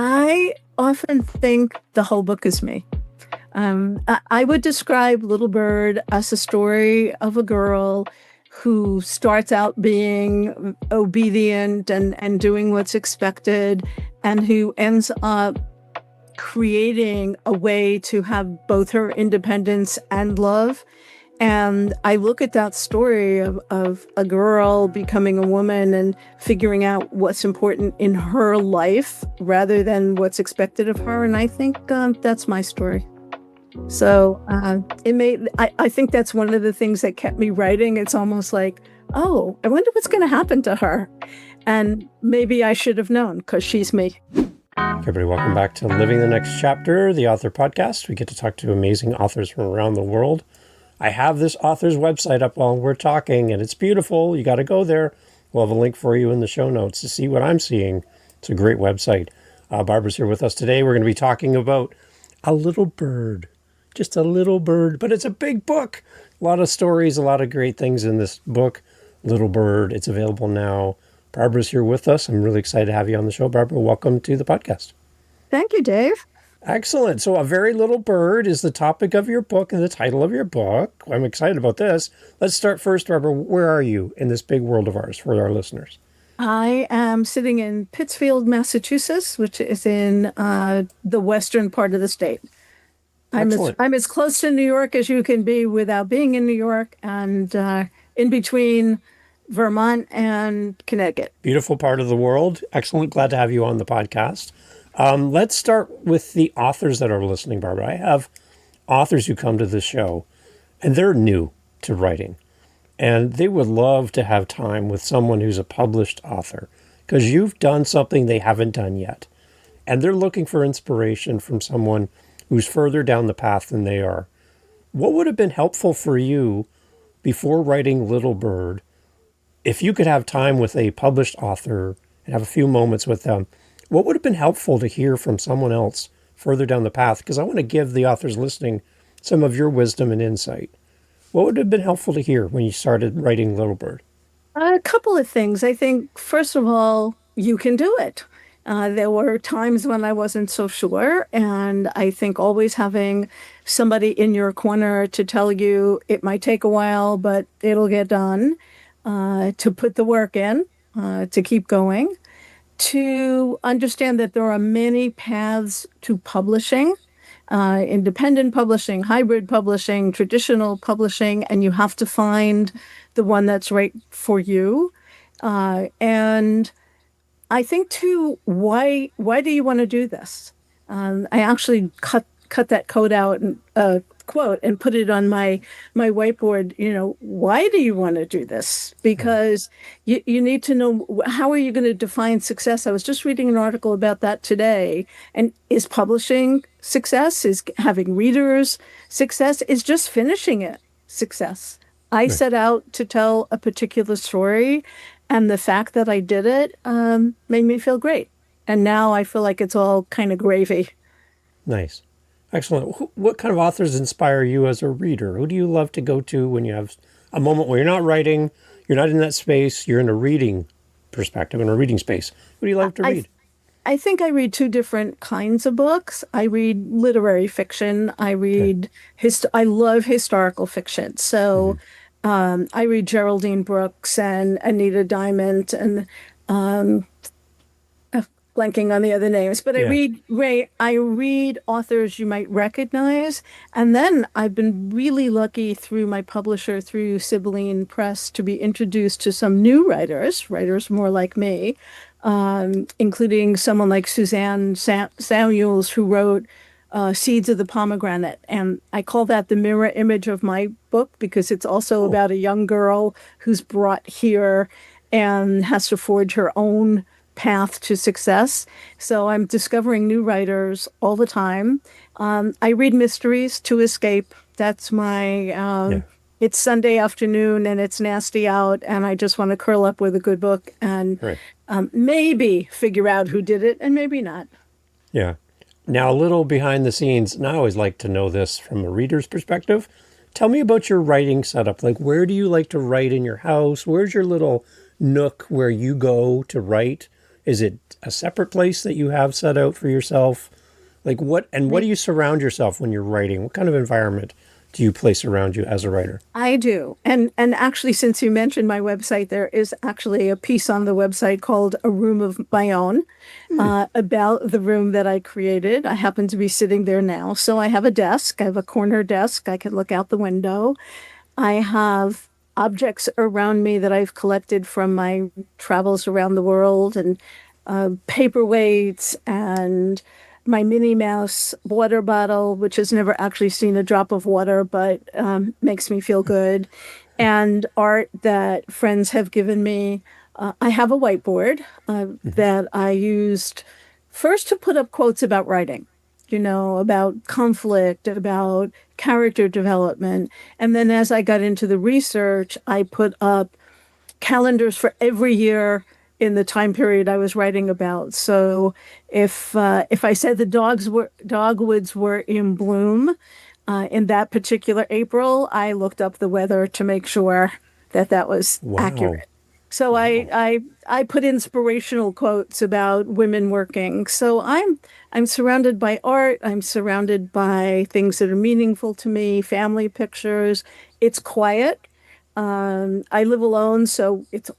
I often think the whole book is me. I would describe Little Bird as a story of a girl who starts out being obedient and doing what's expected, and who ends up creating a way to have both her independence and love. And I look at that story of a girl becoming a woman and figuring out what's important in her life rather than what's expected of her. And I think that's my story. So I think that's one of the things that kept me writing. It's almost like, oh, I wonder what's going to happen to her. And maybe I should have known because she's me. Everybody, welcome back to Living the Next Chapter, the author podcast. We get to talk to amazing authors from around the world. I have this author's website up while we're talking, and it's beautiful. You got to go there. We'll have a link for you in the show notes to see what I'm seeing. It's a great website. Barbara's here with us today. We're going to be talking about A Little Bird. Just a little bird, but it's a big book. A lot of stories, a lot of great things in this book. Little Bird, it's available now. Barbara's here with us. I'm really excited to have you on the show. Barbara, welcome to the podcast. Thank you, Dave. Excellent. So A Very Little Bird is the topic of your book and the title of your book. I'm excited about this. Let's start first, Barbara. Where are you in this big world of ours for our listeners? I am sitting in Pittsfield, Massachusetts, which is in the western part of the state. I'm as close to New York as you can be without being in New York, and in between Vermont and Connecticut. Beautiful part of the world. Excellent. Glad to have you on the podcast. Let's start with the authors that are listening, Barbara. I have authors who come to this show, and they're new to writing, and they would love to have time with someone who's a published author, because you've done something they haven't done yet, and they're looking for inspiration from someone who's further down the path than they are. What would have been helpful for you before writing Little Bird, if you could have time with a published author and have a few moments with them? What would have been helpful to hear from someone else further down the path? Because I want to give the authors listening some of your wisdom and insight. What would have been helpful to hear when you started writing Little Bird? A couple of things. I think, first of all, you can do it. There were times when I wasn't so sure, and I think always having somebody in your corner to tell you it might take a while, but it'll get done, to put the work in, to keep going, to understand that there are many paths to publishing, independent publishing, hybrid publishing, traditional publishing, and you have to find the one that's right for you. And I think too, why do you want to do this? I actually cut that quote out and quote and put it on my whiteboard. Why do you want to do this? Because you need to know, how are you going to define success? I was just reading an article about that today. And is publishing success? Is having readers success? Is just finishing it success? I set out to tell a particular story, and the fact that I did it made me feel great. And now I feel like it's all kind of gravy. Nice. Excellent. What kind of authors inspire you as a reader? Who do you love to go to when you have a moment where you're not writing, you're not in that space, you're in a reading perspective, in a reading space? Who do you like to read? I think I read two different kinds of books. I read literary fiction. I read I love historical fiction. So I read Geraldine Brooks and Anita Diamond and blanking on the other names, but I read authors you might recognize. And then I've been really lucky through my publisher, through Sibylline Press, to be introduced to some new writers more like me, including someone like Suzanne Samuels, who wrote Seeds of the Pomegranate. And I call that the mirror image of my book, because it's also about a young girl who's brought here and has to forge her own path to success. So I'm discovering new writers all the time. I read mysteries to escape. That's my, it's Sunday afternoon and it's nasty out, and I just want to curl up with a good book and maybe figure out who did it and maybe not. Yeah. Now, a little behind the scenes, and I always like to know this from a reader's perspective. Tell me about your writing setup. Like, where do you like to write in your house? Where's your little nook where you go to write? Is it a separate place that you have set out for yourself? Like what do you surround yourself when you're writing? What kind of environment do you place around you as a writer? I do. And actually, since you mentioned my website, there is actually a piece on the website called A Room of My Own, about the room that I created. I happen to be sitting there now. So I have a desk. I have a corner desk. I can look out the window. I have objects around me that I've collected from my travels around the world, and paperweights, and my Minnie Mouse water bottle, which has never actually seen a drop of water, but makes me feel good, and art that friends have given me. I have a whiteboard that I used first to put up quotes about writing, about conflict, about character development. And then as I got into the research, I put up calendars for every year in the time period I was writing about. So if I said the dogwoods were in bloom in that particular April, I looked up the weather to make sure that that was Wow. accurate. So Wow. I put inspirational quotes about women working. So I'm surrounded by art. I'm surrounded by things that are meaningful to me, family pictures. It's quiet. I live alone, so it's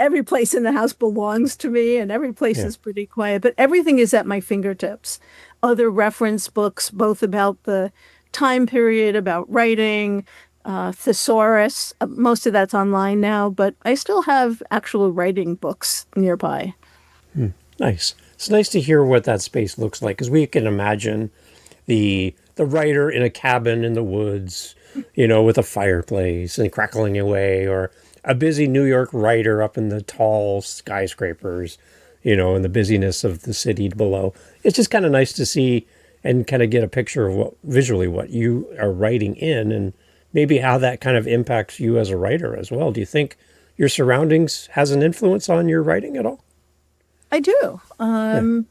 every place in the house belongs to me, and every place Yeah. is pretty quiet. But everything is at my fingertips. Other reference books, both about the time period, about writing, thesaurus. Most of that's online now, but I still have actual writing books nearby. Nice. It's nice to hear what that space looks like because we can imagine the writer in a cabin in the woods, with a fireplace and crackling away, or a busy New York writer up in the tall skyscrapers, and the busyness of the city below. It's just kind of nice to see and kind of get a picture of what you are writing in, and maybe how that kind of impacts you as a writer as well. Do you think your surroundings has an influence on your writing at all? I do. Yeah.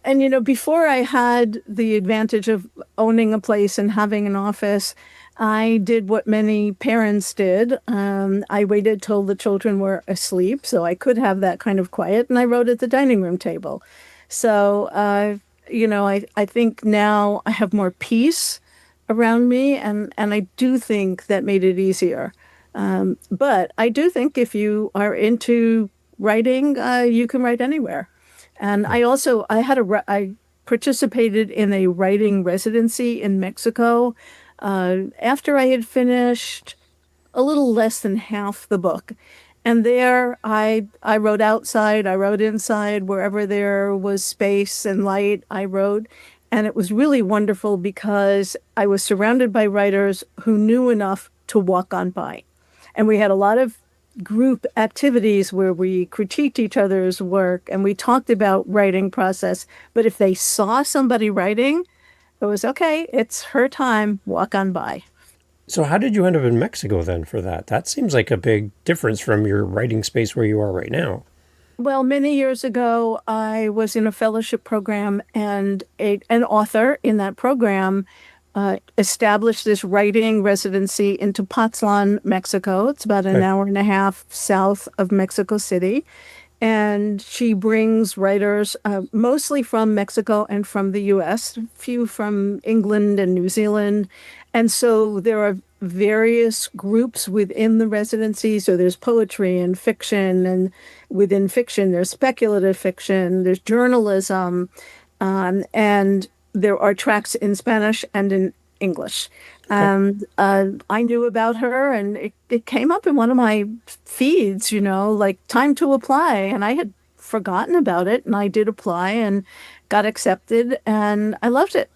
And before I had the advantage of owning a place and having an office, I did what many parents did. I waited till the children were asleep so I could have that kind of quiet, and I wrote at the dining room table. So, I think now I have more peace around me, and I do think that made it easier. But I do think if you are into writing, you can write anywhere. And I participated in a writing residency in Mexico after I had finished a little less than half the book. And there I wrote outside, I wrote inside, wherever there was space and light, I wrote. And it was really wonderful because I was surrounded by writers who knew enough to walk on by. And we had a lot of group activities where we critiqued each other's work and we talked about writing process. But if they saw somebody writing, it was okay, it's her time, walk on by. So how did you end up in Mexico then for that? That seems like a big difference from your writing space where you are right now. Well, many years ago, I was in a fellowship program, and an author in that program established this writing residency in Tepoztlan, Mexico. It's about an Okay. hour and a half south of Mexico City. And she brings writers mostly from Mexico and from the US, a few from England and New Zealand. And so there are various groups within the residency. So there's poetry and fiction, and within fiction, there's speculative fiction, there's journalism, and there are tracks in Spanish and in English. Okay. And I knew about her, and it came up in one of my feeds, like time to apply. And I had forgotten about it, and I did apply and got accepted, and I loved it.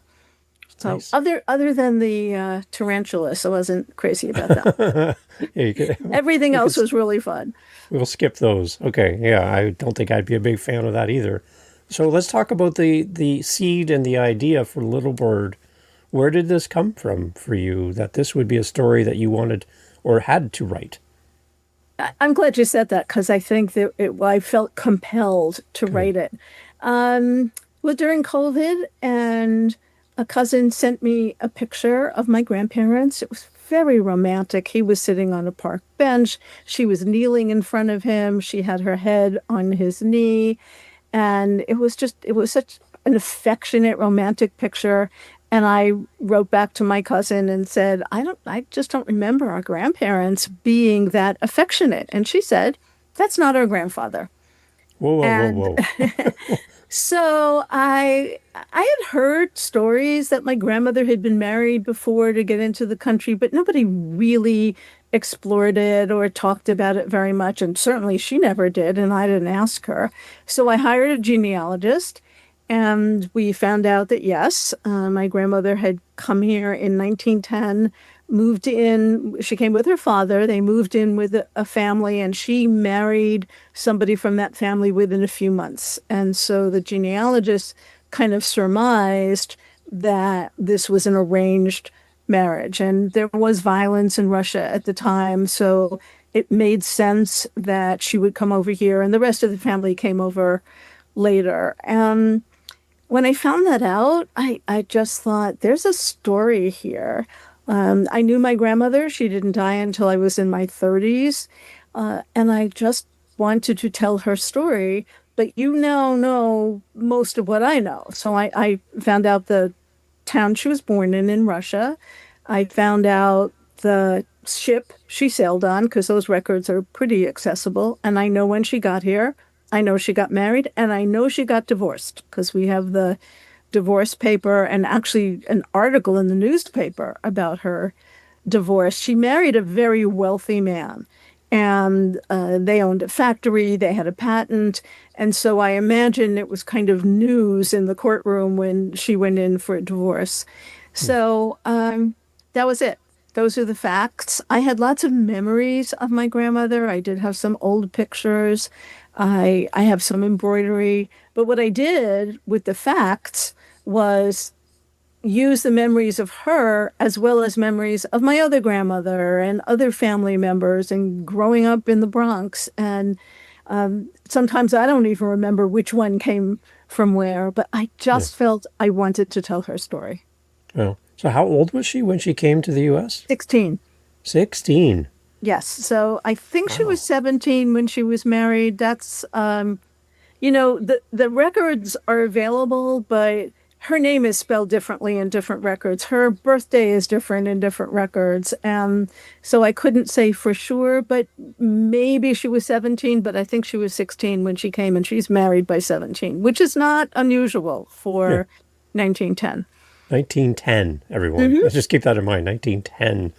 So Nice. other than the tarantulas, I wasn't crazy about that. Yeah, you could, Everything we could else was really fun. we'll skip those. Okay. Yeah, I don't think I'd be a big fan of that either. So let's talk about the seed and the idea for Little Bird. Where did this come from for you that this would be a story that you wanted or had to write? I'm glad you said that because I think that I felt compelled to Good. write it. Well, during COVID, and a cousin sent me a picture of my grandparents. It was very romantic. He was sitting on a park bench. She was kneeling in front of him. She had her head on his knee. And it was such an affectionate, romantic picture. And I wrote back to my cousin and said, I just don't remember our grandparents being that affectionate. And she said, that's not our grandfather. Whoa, whoa, whoa, And whoa. so I had heard stories that my grandmother had been married before to get into the country, but nobody really explored it or talked about it very much. And certainly she never did, and I didn't ask her. So I hired a genealogist, and we found out that yes, my grandmother had come here in 1910, moved in. She came with her father. They moved in with a family, and she married somebody from that family within a few months. And so the genealogist kind of surmised that this was an arranged marriage. And there was violence in Russia at the time. So it made sense that she would come over here, and the rest of the family came over later. And when I found that out, I just thought, there's a story here. I knew my grandmother. She didn't die until I was in my 30s. And I just wanted to tell her story. But you now know most of what I know. So I found out the town she was born in Russia. I found out the ship she sailed on because those records are pretty accessible. And I know when she got here. I know she got married, and I know she got divorced because we have the divorce paper and actually an article in the newspaper about her divorce. She married a very wealthy man, and they owned a factory, they had a patent. And so I imagine it was kind of news in the courtroom when she went in for a divorce. So that was it. Those are the facts. I had lots of memories of my grandmother. I did have some old pictures. I have some embroidery. But what I did with the facts was use the memories of her as well as memories of my other grandmother and other family members and growing up in the Bronx. And sometimes I don't even remember which one came from where, but I Yeah. just felt I wanted to tell her story. Well, so how old was she when she came to the U.S.? 16. 16. Yes. So I think she was Wow. 17 when she was married. That's, the records are available, but her name is spelled differently in different records. Her birthday is different in different records. And so I couldn't say for sure, but maybe she was 17, but I think she was 16 when she came, and she's married by 17, which is not unusual Yeah. for 1910. 1910, everyone. Hmm. Let's just keep that in mind. 1910.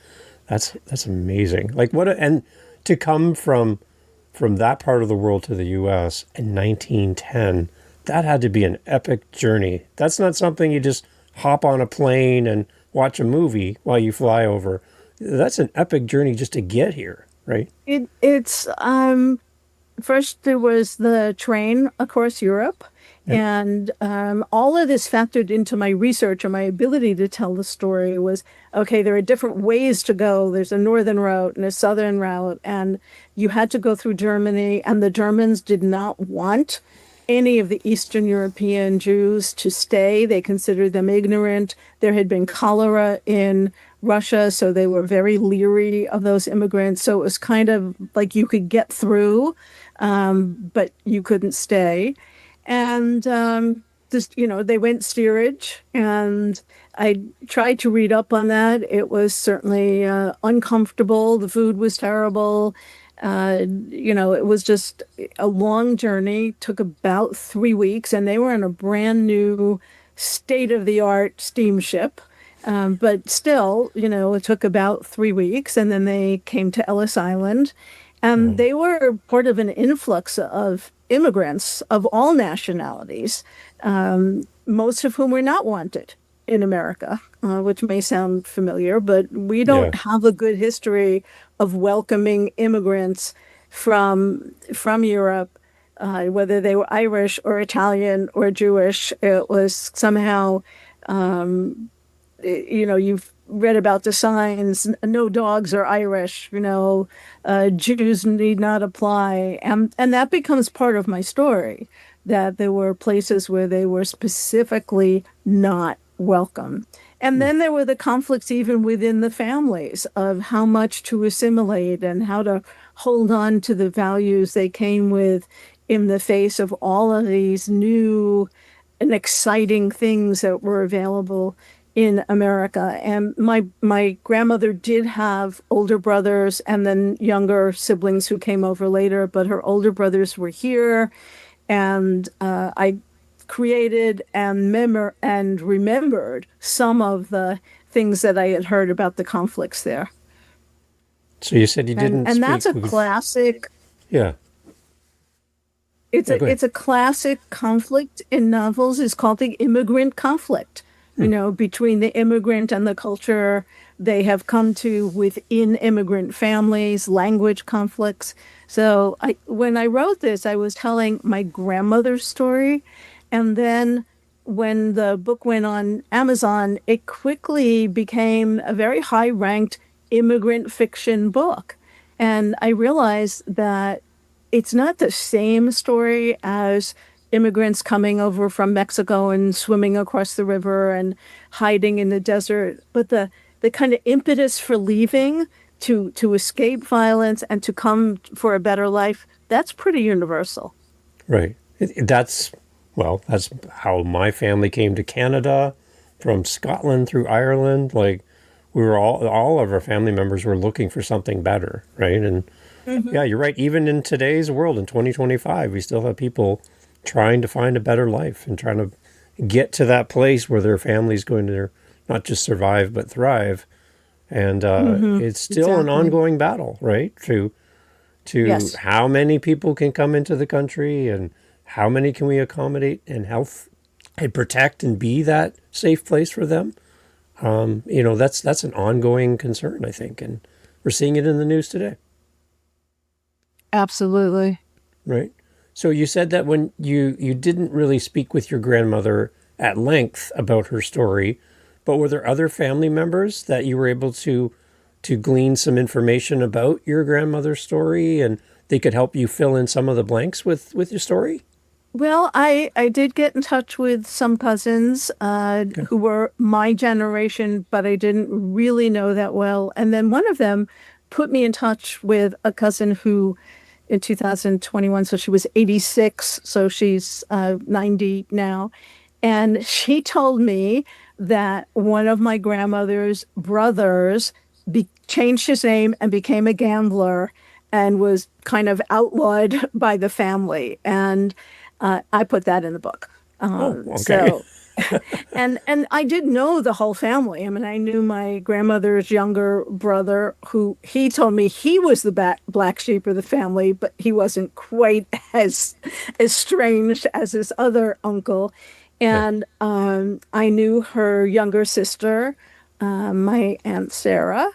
That's amazing. Like and to come from that part of the world to the US in 1910, that had to be an epic journey. That's not something you just hop on a plane and watch a movie while you fly over. That's an epic journey just to get here, right? It's first there was the train across Europe, Yeah. and all of this factored into my research and my ability to tell the story was, okay, there are different ways to go. There's a northern route and a southern route, and you had to go through Germany, and the Germans did not want any of the Eastern European Jews to stay. They considered them ignorant. There had been cholera in Russia, so they were very leery of those immigrants. So it was kind of like you could get through, but you couldn't stay. And they went steerage, and I tried to read up on that. It was certainly uncomfortable. The food was terrible. It was just a long journey, took about 3 weeks, and they were in a brand new state of the art steamship. But still, it took about 3 weeks, and then they came to Ellis Island, and Mm. they were part of an influx of immigrants of all nationalities, most of whom were not wanted in America, which may sound familiar, but we Yeah. don't have a good history of welcoming immigrants from Europe, whether they were Irish or Italian or Jewish. It was somehow, you've read about the signs, no dogs are Irish, Jews need not apply. And that becomes part of my story, that there were places where they were specifically not welcome. And Mm. then there were the conflicts even within the families of how much to assimilate and how to hold on to the values they came with in the face of all of these new and exciting things that were available in America. And my grandmother did have older brothers and then younger siblings who came over later, but her older brothers were here, and I created and remembered some of the things that I had heard about the conflicts there. So you said you didn't And that's speak a with. classic. Yeah. It's Yeah. Go ahead. a classic conflict in novels. It's called the immigrant conflict. You know, between the immigrant and the culture they have come to within immigrant families, language conflicts. So when I wrote this, I was telling my grandmother's story, and then when the book went on Amazon, it quickly became a very high-ranked immigrant fiction book. And I realized that it's not the same story as immigrants coming over from Mexico and swimming across the river and hiding in the desert, but the kind of impetus for leaving to escape violence and to come for a better life, that's pretty universal. Right. That's, well, that's how my family came to Canada from Scotland through Ireland. Like, we were all of our family members were looking for something better, right? And Mm-hmm. yeah, you're right. Even in today's world, in 2025, we still have people trying to find a better life and trying to get to that place where their family's going to not just survive but thrive. And Mm-hmm. it's still an Exactly. ongoing battle, right? To Yes, how many people can come into the country and how many can we accommodate and health and protect and be that safe place for them. That's an ongoing concern, I think, and we're seeing it in the news today, absolutely. right? So you said that when you didn't really speak with your grandmother at length about her story, but were there other family members that you were able to glean some information about your grandmother's story and they could help you fill in some of the blanks with your story? Well, I did get in touch with some cousins Okay. who were my generation, but I didn't really know that well. And then one of them put me in touch with a cousin who, in 2021, so she was 86, so she's 90 now. And she told me that one of my grandmother's brothers changed his name and became a gambler and was kind of outlawed by the family. And I put that in the book. Oh, okay. So and I did know the whole family. I mean, I knew my grandmother's younger brother, who he told me he was the black sheep of the family, but he wasn't quite as strange as his other uncle. Yeah. And I knew her younger sister, my Aunt Sarah.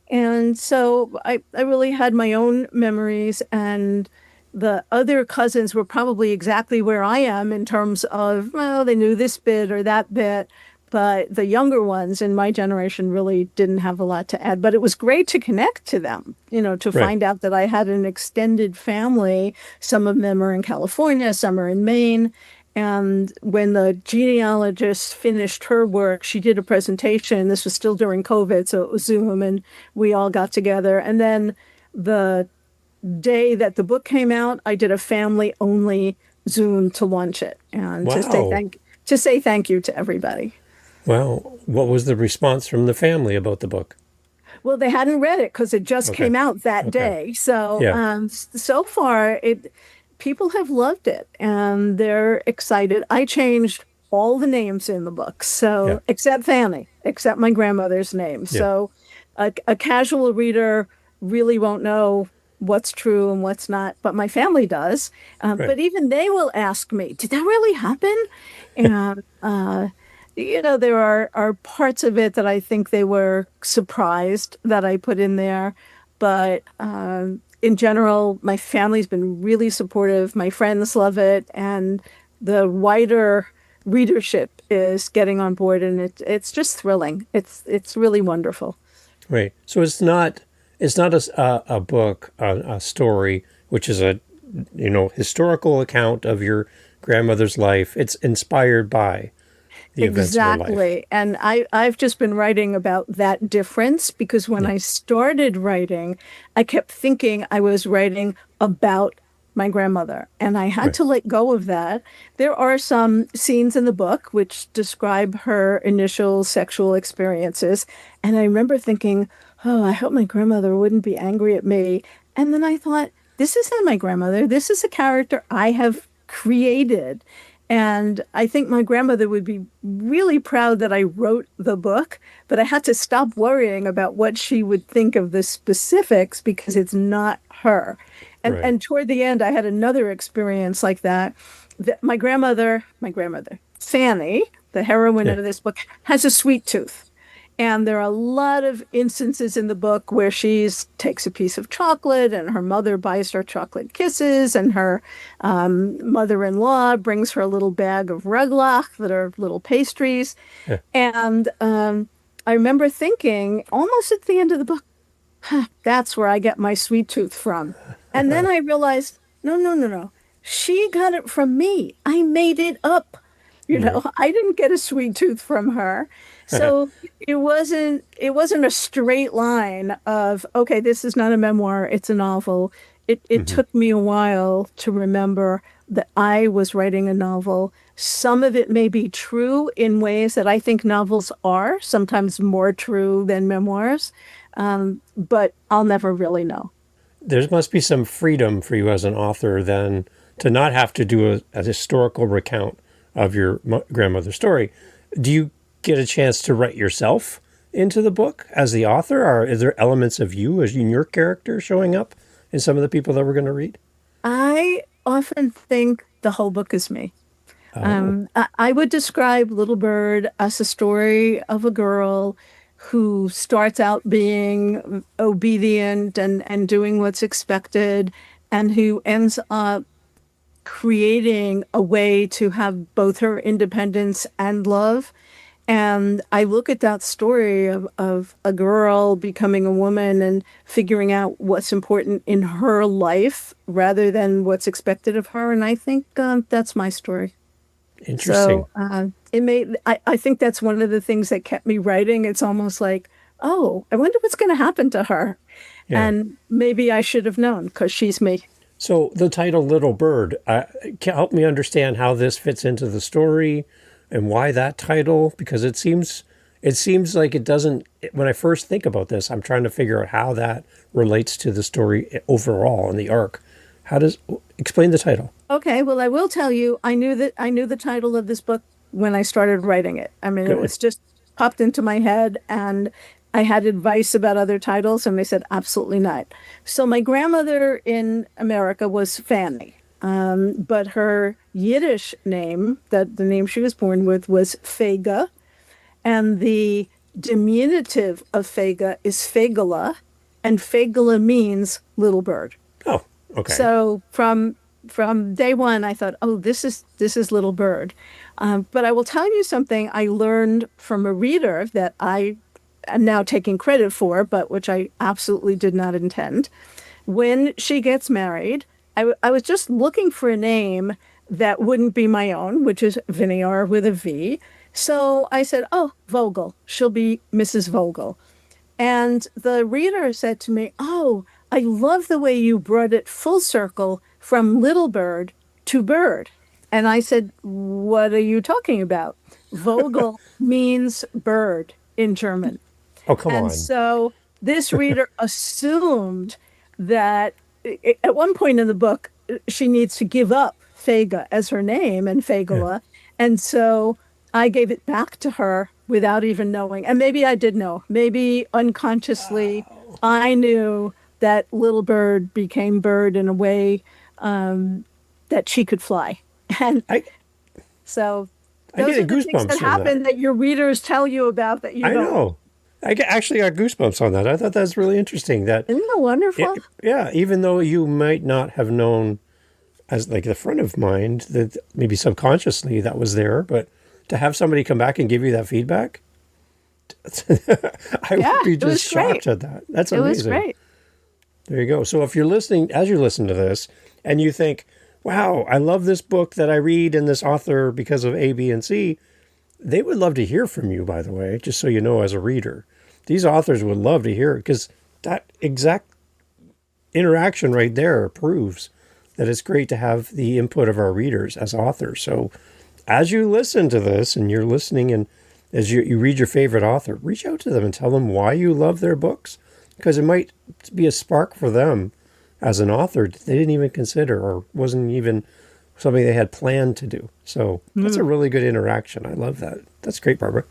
And so I really had my own memories, and the other cousins were probably exactly where I am in terms of, well, they knew this bit or that bit, but the younger ones in my generation really didn't have a lot to add. But it was great to connect to them, to Right. find out that I had an extended family. Some of them are in California, some are in Maine. And when the genealogist finished her work, she did a presentation. This was still during COVID, so it was Zoom, and we all got together. And then the day that the book came out, I did a family only Zoom to launch it and Wow. to say thank you to everybody. Wow. What was the response from the family about the book? Well, they hadn't read it because it just Okay. came out that Okay. day. So Yeah. so far, it people have loved it and they're excited. I changed all the names in the book, Yeah. so except Fannie, except my grandmother's name. Yeah. So a casual reader really won't know what's true and what's not, but my family does. Right. But even they will ask me, "Did that really happen?" And there are parts of it that I think they were surprised that I put in there, but in general, my family's been really supportive. My friends love it, and the wider readership is getting on board, and it's just thrilling. It's really wonderful. Right. So it's not a book, a story, which is a historical account of your grandmother's life. It's inspired by the events of her life. Exactly. And I've just been writing about that difference because when Yeah. I started writing, I kept thinking I was writing about my grandmother. And I had Right. to let go of that. There are some scenes in the book which describe her initial sexual experiences. And I remember thinking, oh, I hope my grandmother wouldn't be angry at me. And then I thought, this isn't my grandmother. This is a character I have created. And I think my grandmother would be really proud that I wrote the book, but I had to stop worrying about what she would think of the specifics because it's not her. Right. And toward the end, I had another experience like that. That my grandmother, Fannie, the heroine Yeah. of this book, has a sweet tooth. And there are a lot of instances in the book where she takes a piece of chocolate and her mother buys her chocolate kisses, and her mother-in-law brings her a little bag of ruglach that are little pastries. Yeah. And I remember thinking almost at the end of the book, that's where I get my sweet tooth from. And then I realized, no, no, no, no. She got it from me. I made it up. Right. I didn't get a sweet tooth from her. So it wasn't a straight line of, okay, this is not a memoir, it's a novel. It Hmm. took me a while to remember that I was writing a novel. Some of it may be true in ways that I think novels are, sometimes more true than memoirs, but I'll never really know. There must be some freedom for you as an author then to not have to do a historical recount of your grandmother's story. Do you get a chance to write yourself into the book as the author, or is there elements of you as in your character showing up in some of the people that we're going to read? I often think the whole book is me. Oh, I would describe Little Bird as a story of a girl who starts out being obedient and doing what's expected, and who ends up creating a way to have both her independence and love. And I look at that story of a girl becoming a woman and figuring out what's important in her life rather than what's expected of her. And I think that's my story. interesting. So I think that's one of the things that kept me writing. It's almost like, oh, I wonder what's going to happen to her. Yeah. And maybe I should have known because she's me. So the title Little Bird, can help me understand how this fits into the story and why that title? Because it seems like it doesn't, when I first think about this, I'm trying to figure out how that relates to the story overall and the arc. Explain the title. Okay, well, I will tell you, I knew the title of this book when I started writing it. I mean, it Good. was just popped into my head, and I had advice about other titles, and they said absolutely not. So my grandmother in America was Fannie, but her Yiddish name, that the name she was born with, was Fega, and the diminutive of Fega is Fegala, and Fegala means little bird. Oh, okay. So from day one, I thought, oh, this is Little Bird. But I will tell you something I learned from a reader that I am now taking credit for, but which I absolutely did not intend. When she gets married, I was just looking for a name that wouldn't be my own, which is Viniar with a V. So I said, oh, Vogel. She'll be Mrs. Vogel. And the reader said to me, oh, I love the way you brought it full circle from little bird to bird. And I said, what are you talking about? Vogel means bird in German. Oh, come And on. so this reader assumed that at one point in the book, she needs to give up Fega as her name and Yeah. Fegala. And so I gave it back to her without even knowing. And maybe I did know. Maybe unconsciously, I knew that little bird became bird in a way that she could fly. And I so I those are get the things goosebumps that from that. happen that your readers tell you about that you I don't. know. Actually got goosebumps on that. I thought that was really interesting. Isn't that wonderful? Yeah, even though you might not have known as like the front of mind that maybe subconsciously that was there, but to have somebody come back and give you that feedback, I Yeah, would be it was just great. shocked at that. That's It was amazing. great. There you go. So if you're listening, as you listen to this, and you think, "Wow, I love this book that I read and this author because of A, B, and C," they would love to hear from you. By the way, just so you know, as a reader, these authors would love to hear it because that exact interaction right there proves that it's great to have the input of our readers as authors. So as you listen to this and you're listening and as you read your favorite author, reach out to them and tell them why you love their books, because it might be a spark for them as an author that they didn't even consider or wasn't even something they had planned to do. So that's a really good interaction. I love that. That's great, Barbara.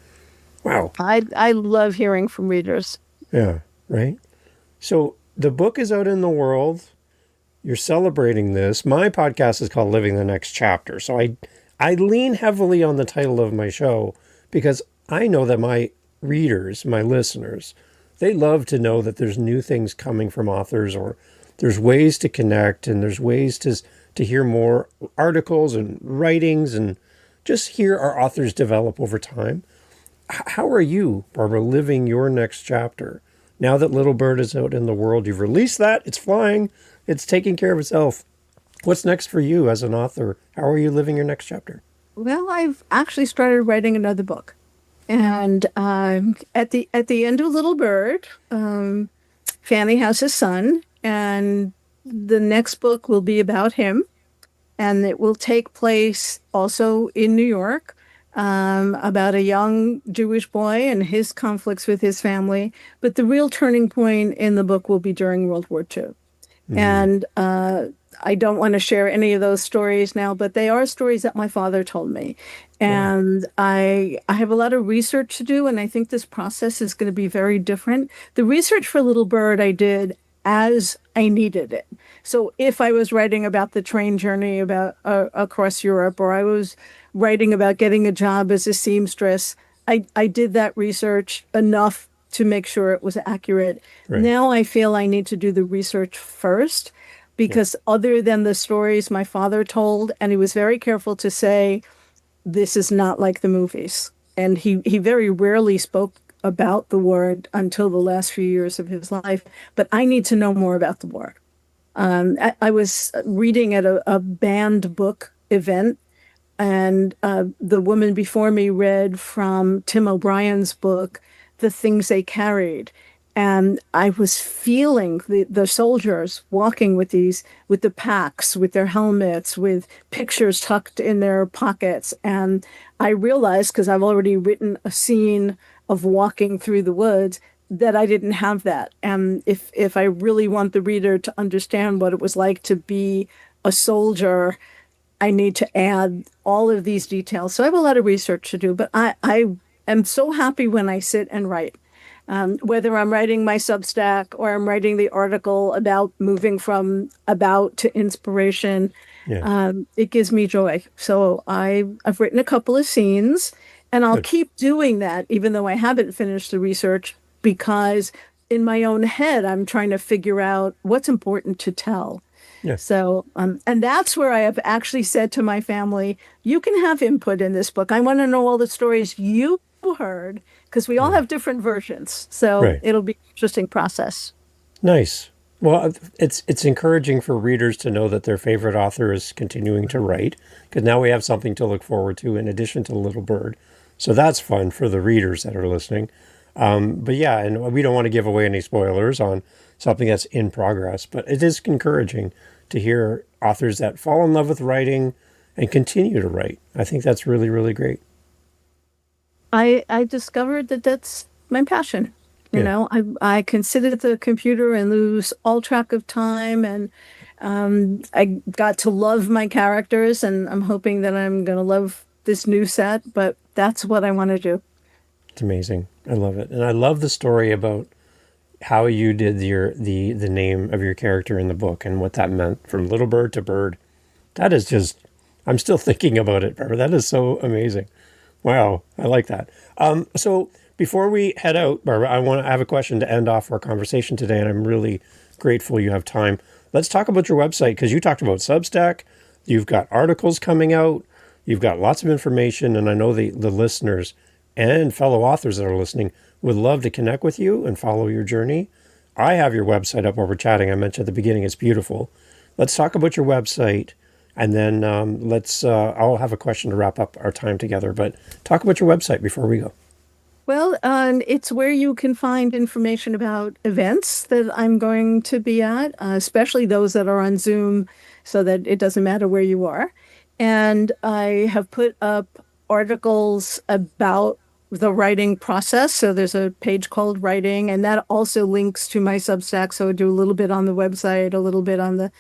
Wow. I love hearing from readers. Yeah, right. So the book is out in the world. You're celebrating this. My podcast is called Living the Next Chapter. So I lean heavily on the title of my show because I know that my readers, my listeners, they love to know that there's new things coming from authors, or there's ways to connect, and there's ways to hear more articles and writings and just hear our authors develop over time. How are you, Barbara, living your next chapter? Now that Little Bird is out in the world, you've released that, it's flying, it's taking care of itself. What's next for you as an author? How are you living your next chapter? Well, I've actually started writing another book. And at the end of Little Bird, Fannie has a son, and the next book will be about him, and it will take place also in New York, about a young Jewish boy and his conflicts with his family. But the real turning point in the book will be during World War II. And I don't want to share any of those stories now, but they are stories that my father told me. And I have a lot of research to do, and I think this process is going to be very different. The research for Little Bird I did as I needed it. So if I was writing about the train journey about across Europe, or I was writing about getting a job as a seamstress, I did that research enough to make sure it was accurate. Right. Now I feel I need to do the research first, because other than the stories my father told, and he was very careful to say, this is not like the movies. And he very rarely spoke about the war until the last few years of his life. But I need to know more about the war. I was reading at a banned book event, and the woman before me read from Tim O'Brien's book, The Things They Carried. And I was feeling the soldiers walking with the packs, with their helmets, with pictures tucked in their pockets. And I realized, because I've already written a scene of walking through the woods, that I didn't have that. And if I really want the reader to understand what it was like to be a soldier, I need to add all of these details. So I have a lot of research to do, but I am so happy when I sit and write. Whether I'm writing my Substack or I'm writing the article about moving from about to inspiration, it gives me joy. So I've written a couple of scenes, and I'll keep doing that even though I haven't finished the research, because in my own head, I'm trying to figure out what's important to tell. Yeah. So, and that's where I have actually said to my family, you can have input in this book. I want to know all the stories you heard, because we all have different versions. So it'll be an interesting process. Nice. Well, it's encouraging for readers to know that their favorite author is continuing to write, because now we have something to look forward to in addition to Little Bird. So that's fun for the readers that are listening. But yeah, and we don't want to give away any spoilers on something that's in progress, but it is encouraging to hear authors that fall in love with writing and continue to write. I think that's really, really great. I discovered that that's my passion. You know, I can sit at the computer and lose all track of time, and I got to love my characters, and I'm hoping that I'm going to love this new set, but that's what I want to do. It's amazing. I love it. And I love the story about how you did the name of your character in the book and what that meant from Little Bird to Bird. That is just, I'm still thinking about it, Barbara. That is so amazing. Wow, I like that. So before we head out, Barbara, I have a question to end off our conversation today, and I'm really grateful you have time. Let's talk about your website, because you talked about Substack. You've got articles coming out. You've got lots of information, and I know the listeners and fellow authors that are listening would love to connect with you and follow your journey. I have your website up while we're chatting. I mentioned at the beginning, it's beautiful. Let's talk about your website. And then I'll have a question to wrap up our time together, but talk about your website before we go. Well, it's where you can find information about events that I'm going to be at, especially those that are on Zoom, so that it doesn't matter where you are. And I have put up articles about the writing process. So there's a page called Writing, and that also links to my Substack. So I do a little bit on the website, a little bit on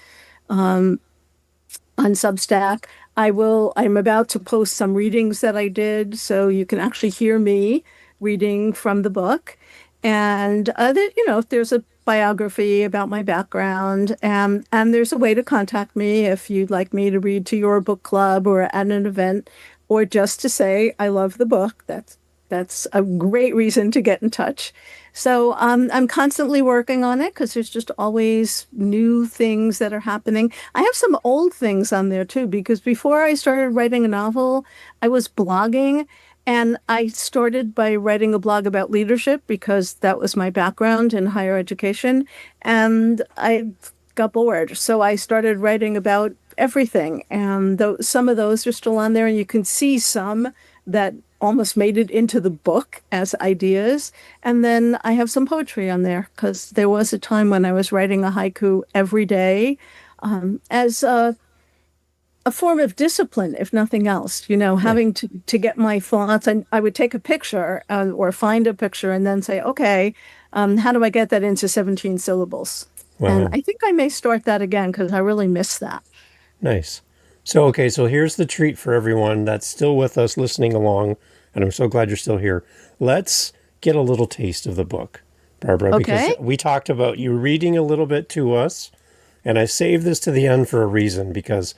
Substack. I'm about to post some readings that I did, so you can actually hear me reading from the book. And if there's a biography about my background, and there's a way to contact me if you'd like me to read to your book club or at an event, or just to say I love the book. That's a great reason to get in touch. So I'm constantly working on it because there's just always new things that are happening. I have some old things on there too, because before I started writing a novel, I was blogging. And I started by writing a blog about leadership because that was my background in higher education. And I got bored. So I started writing about everything. And some of those are still on there. And you can see some that almost made it into the book as ideas. And then I have some poetry on there because there was a time when I was writing a haiku every day as a form of discipline, if nothing else, Yeah. having to get my thoughts. And I would take a picture or find a picture and then say, okay, how do I get that into 17 syllables? And Wow. I think I may start that again because I really miss that. Nice. So, okay, so here's the treat for everyone that's still with us listening along, and I'm so glad you're still here. Let's get a little taste of the book, Barbara, because Okay. we talked about you reading a little bit to us, and I saved this to the end for a reason because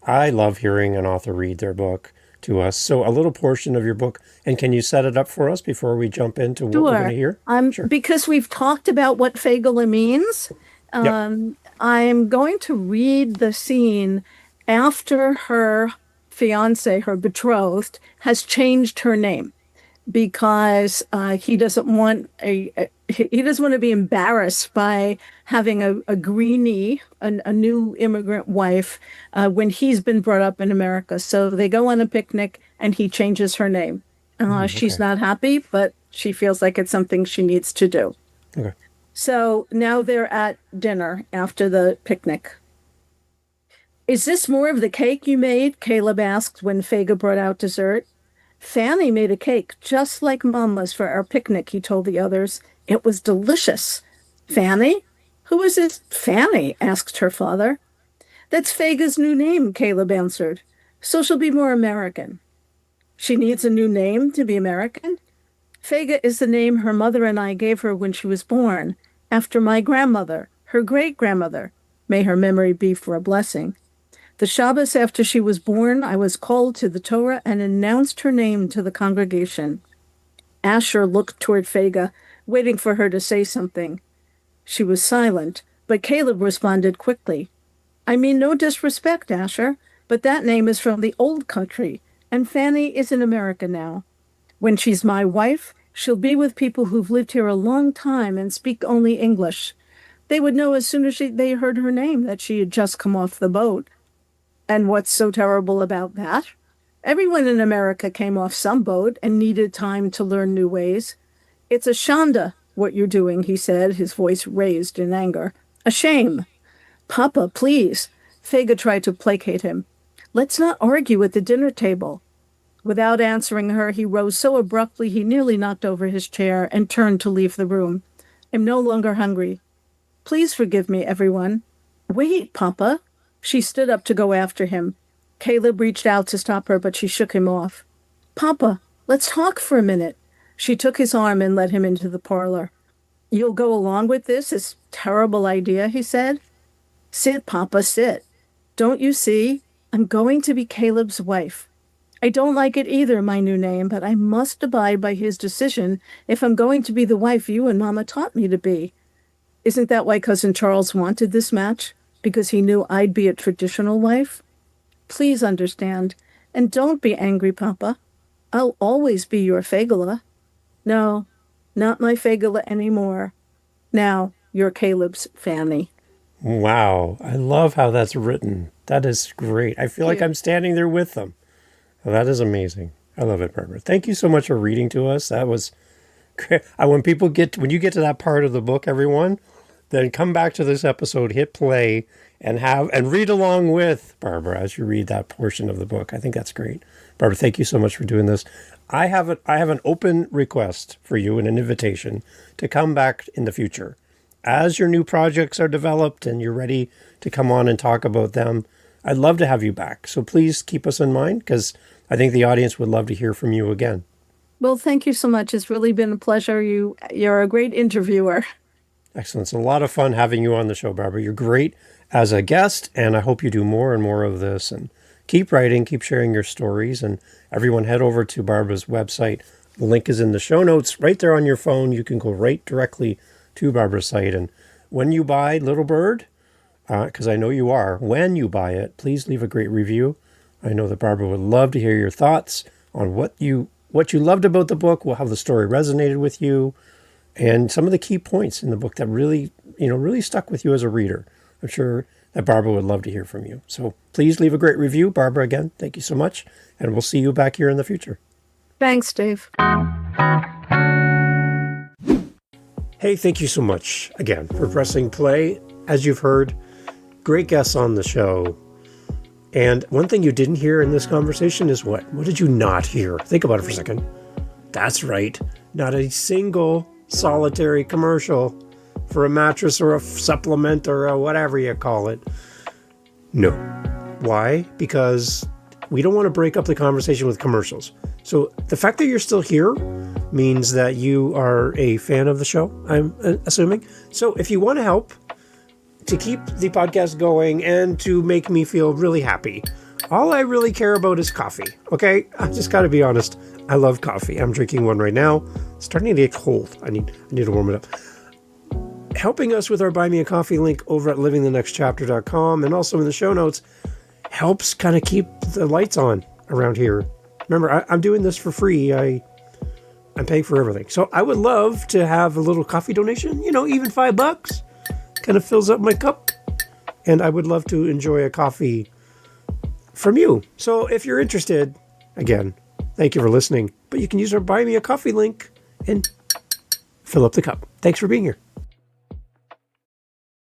I love hearing an author read their book to us. So, a little portion of your book, and can you set it up for us before we jump into what we're going to Sure. hear? Sure. Because we've talked about what Fagula means, Yep. I'm going to read the scene after her fiance, her betrothed, has changed her name because he doesn't want to be embarrassed by having a greenie, a new immigrant wife, when he's been brought up in America. So they go on a picnic and he changes her name. She's Okay. not happy, but she feels like it's something she needs to do. Okay. So now they're at dinner after the picnic. Is this more of the cake you made? Caleb asked when Fega brought out dessert. Fannie made a cake just like Mama's for our picnic, he told the others. It was delicious. Fannie? Who is this Fannie? Asked her father. That's Fega's new name, Caleb answered. So she'll be more American. She needs a new name to be American? Fega is the name her mother and I gave her when she was born, after my grandmother, her great grandmother. May her memory be for a blessing. The Shabbos after she was born, I was called to the Torah and announced her name to the congregation. Asher looked toward Fega, waiting for her to say something. She was silent, but Caleb responded quickly. I mean no disrespect, Asher, but that name is from the old country, and Fannie is in America now. When she's my wife, she'll be with people who've lived here a long time and speak only English. They would know as soon as they heard her name that she had just come off the boat. And what's so terrible about that? Everyone in America came off some boat and needed time to learn new ways. It's a shanda, what you're doing, he said, his voice raised in anger. A shame. Papa, please. Fega tried to placate him. Let's not argue at the dinner table. Without answering her, he rose so abruptly he nearly knocked over his chair and turned to leave the room. I'm no longer hungry. Please forgive me, everyone. Wait, Papa. She stood up to go after him. Caleb reached out to stop her, but she shook him off. Papa, let's talk for a minute. She took his arm and led him into the parlor. You'll go along with this terrible idea, he said. Sit, Papa, sit. Don't you see? I'm going to be Caleb's wife. I don't like it either, my new name, but I must abide by his decision if I'm going to be the wife you and Mama taught me to be. Isn't that why Cousin Charles wanted this match? Because he knew I'd be a traditional wife? Please understand, and don't be angry, Papa. I'll always be your Fagala. No, not my Fagala anymore. Now you're Caleb's Fannie. Wow. I love how that's written. That is great. I feel like Thank you. I'm standing there with them. Well, that is amazing. I love it, Barbara. Thank you so much for reading to us. That was When you get to that part of the book, everyone, then come back to this episode, hit play, and read along with Barbara as you read that portion of the book. I think that's great. Barbara, thank you so much for doing this. I have an open request for you and an invitation to come back in the future. As your new projects are developed and you're ready to come on and talk about them, I'd love to have you back. So please keep us in mind, because I think the audience would love to hear from you again. Well, thank you so much. It's really been a pleasure. You're a great interviewer. Excellent. It's a lot of fun having you on the show, Barbara. You're great as a guest, and I hope you do more and more of this. And keep writing, keep sharing your stories, and everyone head over to Barbara's website. The link is in the show notes right there on your phone. You can go right directly to Barbara's site. And when you buy Little Bird, because I know you are, when you buy it, please leave a great review. I know that Barbara would love to hear your thoughts on what you loved about the book, how the story resonated with you, and some of the key points in the book that really stuck with you as a reader. I'm sure that Barbara would love to hear from you. So please leave a great review. Barbara, again, thank you so much. And we'll see you back here in the future. Thanks, Dave. Hey, thank you so much again for pressing play. As you've heard, great guests on the show. And one thing you didn't hear in this conversation is what? What did you not hear? Think about it for a second. That's right. Not a single solitary commercial for a mattress or a supplement or a whatever you call it. No. Why? Because we don't want to break up the conversation with commercials. So the fact that you're still here means that you are a fan of the show, I'm assuming. So if you want to help to keep the podcast going and to make me feel really happy, all I really care about is coffee. Okay? I just got to be honest. I love coffee. I'm drinking one right now. It's starting to get cold. I need to warm it up. Helping us with our Buy Me a Coffee link over at livingthenextchapter.com and also in the show notes helps kind of keep the lights on around here. Remember, I'm doing this for free. I'm paying for everything. So I would love to have a little coffee donation, even $5 kind of fills up my cup. And I would love to enjoy a coffee from you. So if you're interested, again, thank you for listening. But you can use our Buy Me a Coffee link and fill up the cup. Thanks for being here.